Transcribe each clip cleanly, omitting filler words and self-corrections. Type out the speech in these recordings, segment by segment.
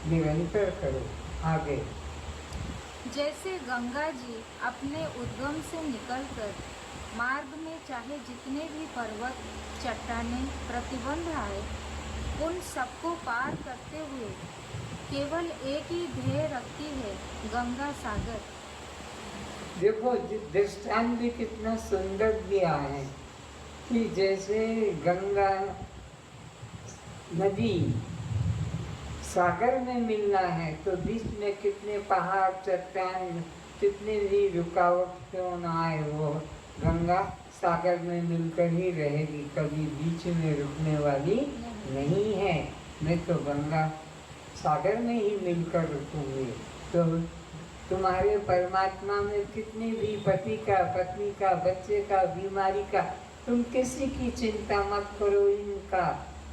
निरंतर करो। आगे जैसे गंगा जी अपने उद्गम से निकलकर मार्ग में चाहे जितने भी पर्वत चट्टानें प्रतिबंध आए उन सबको पार करते हुए केवल एक ही ध्येय रखती है, गंगा सागर। देखो दृष्टांत भी कितना सुंदर दिया है कि जैसे गंगा नदी सागर में मिलना है तो बीच में कितने पहाड़ चट्टान कितने भी रुकावट क्यों ना आए, वो गंगा सागर में मिलकर ही रहेगी, कभी बीच में रुकने वाली नहीं है। मैं तो गंगा सागर में ही मिलकर रुकूंगी। तो तुम्हारे परमात्मा में कितनी भी पति का, पत्नी का, बच्चे का, बीमारी का, तुम किसी की चिंता मत करो। इनका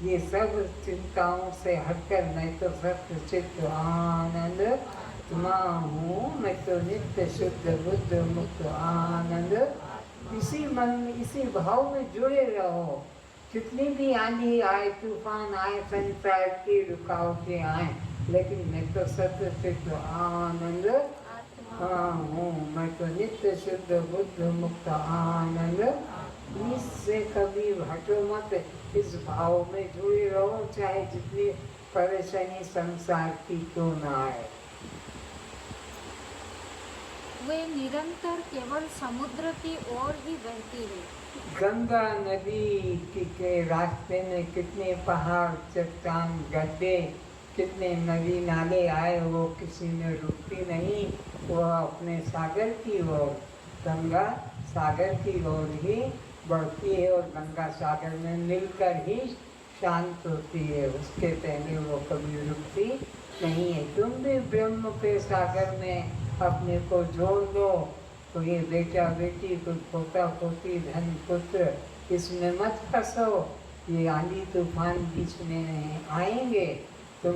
ये सब चिंताओं से हटकर मैं तो सत्य चित्त आनंद आत्मा हूँ, मैं तो नित्य शुद्ध बुद्ध मुक्त आनंद। इसी मन में, इसी भाव में जुड़े रहो। कितनी भी आंधी आए, तूफान आए, संसार की रुकावटें आए, लेकिन मैं तो सत्य चित्त आनंद हूँ, मैं तो नित्य शुद्ध बुद्ध मुक्त आनंद। इससे कभी हटो मत, इस भाव में जुड़े रहो, चाहे जितनी परेशानी संसार की क्यों ना आए। वे निरंतर केवल समुद्र की ओर ही बहती है। गंगा नदी के रास्ते में कितने पहाड़ चट्टान गड्ढे, कितने नदी नाले आए, वो किसी में रुकती नहीं, वो अपने सागर की ओर, गंगा सागर की ओर ही बढ़ती है और गंगा सागर में मिलकर ही शांत होती है। उसके पहले वो कभी रुकती नहीं है। तुम भी ब्रह्म के सागर में अपने को जोड़ दो, तो ये बेटा बेटी, कोई पोता पोती, धन पुत्र, इसमें मत फंसो। ये आंधी तूफान बीच में आएंगे, तुम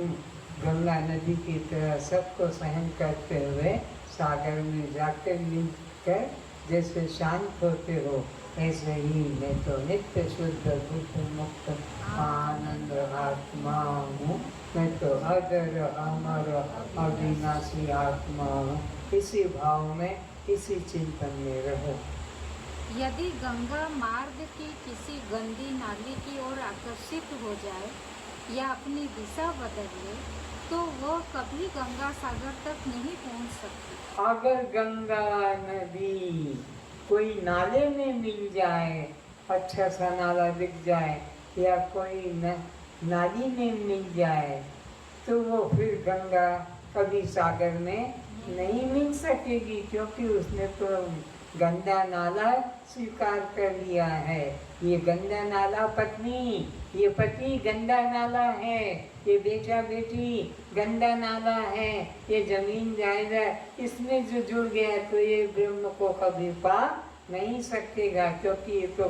गंगा नदी की तरह सबको सहन करते हुए सागर में जाकर मिलकर जैसे शांत होते हो, ऐसे ही मैं तो नित्य शुद्ध बुद्ध मुक्त आनंद आत्मा हूँ, मैं तो अजर अमर अविनाशी आत्मा हूँ। इसी भाव में, इसी चिंतन में रहो। यदि गंगा मार्ग की किसी गंदी नाली की ओर आकर्षित हो जाए या अपनी दिशा बदल ले तो वह कभी गंगा सागर तक नहीं पहुंच सकती। अगर गंगा नदी कोई नाले में मिल जाए, अच्छा सा नाला दिख जाए, या कोई नाली में मिल जाए, तो वो फिर गंगा कभी सागर में नहीं मिल सकेगी, क्योंकि उसने तो गंदा नाला स्वीकार कर लिया है। ये गंदा नाला पत्नी, ये पति गंदा नाला है, ये बेटा बेटी गंदा नाला है, ये जमीन जायदाद, इसमें जो जुड़ गया तो ये ब्रह्म को कभी पा नहीं सकेगा, क्योंकि ये तो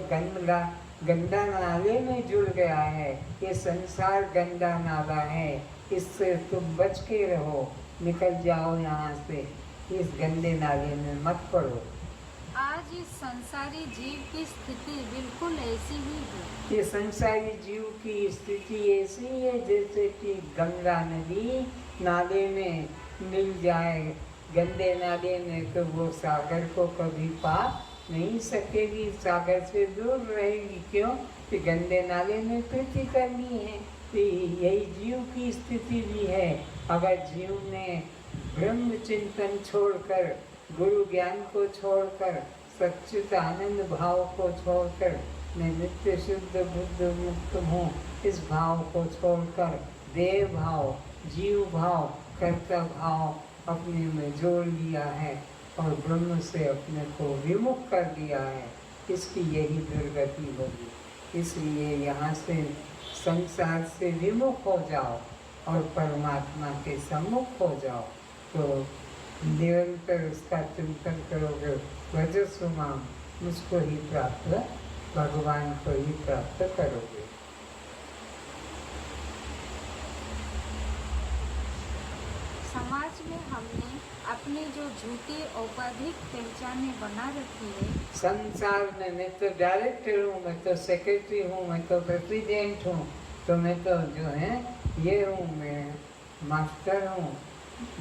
गंदा नाले में जुड़ गया है। ये संसार गंदा नाला है, इससे तुम बच के रहो, निकल जाओ यहाँ से, इस गंदे नाले में मत पड़ो। आज इस संसारी जीव की स्थिति बिल्कुल ऐसी ही है। ये संसारी जीव की स्थिति ऐसी है जैसे कि गंगा नदी नाले में मिल जाए, गंदे नाले में, तो वो सागर को कभी पा नहीं सकेगी, सागर से दूर रहेगी। क्यों? कि गंदे नाले में प्रीति करनी है। तो यही जीव की स्थिति भी है। अगर जीव ने ब्रह्म चिंतन छोड़कर, गुरु ज्ञान को छोड़कर, सच्चित आनंद भाव को छोड़कर, मैं नित्य शुद्ध बुद्ध मुक्त हूँ, इस भाव को छोड़कर देह भाव, जीव भाव, कर्ता भाव अपने में जोड़ लिया है और ब्रह्म से अपने को विमुख कर दिया है, इसकी यही दुर्गति होगी। इसलिए यहाँ से संसार से विमुख हो जाओ और परमात्मा के सम्मुख हो जाओ, तो निरंतर उसका चिंतन करोगे। वजस्व माम, मुझको ही प्राप्त, भगवान को ही प्राप्त करोगे। समाज में हमने अपनी जो झूठी औपाधिक पहचानें बना रखी है, संसार में मैं तो डायरेक्टर हूँ, मैं तो सेक्रेटरी हूँ, मैं तो प्रेसिडेंट हूँ, तो मैं तो जो है ये हूँ, मैं मास्टर हूँ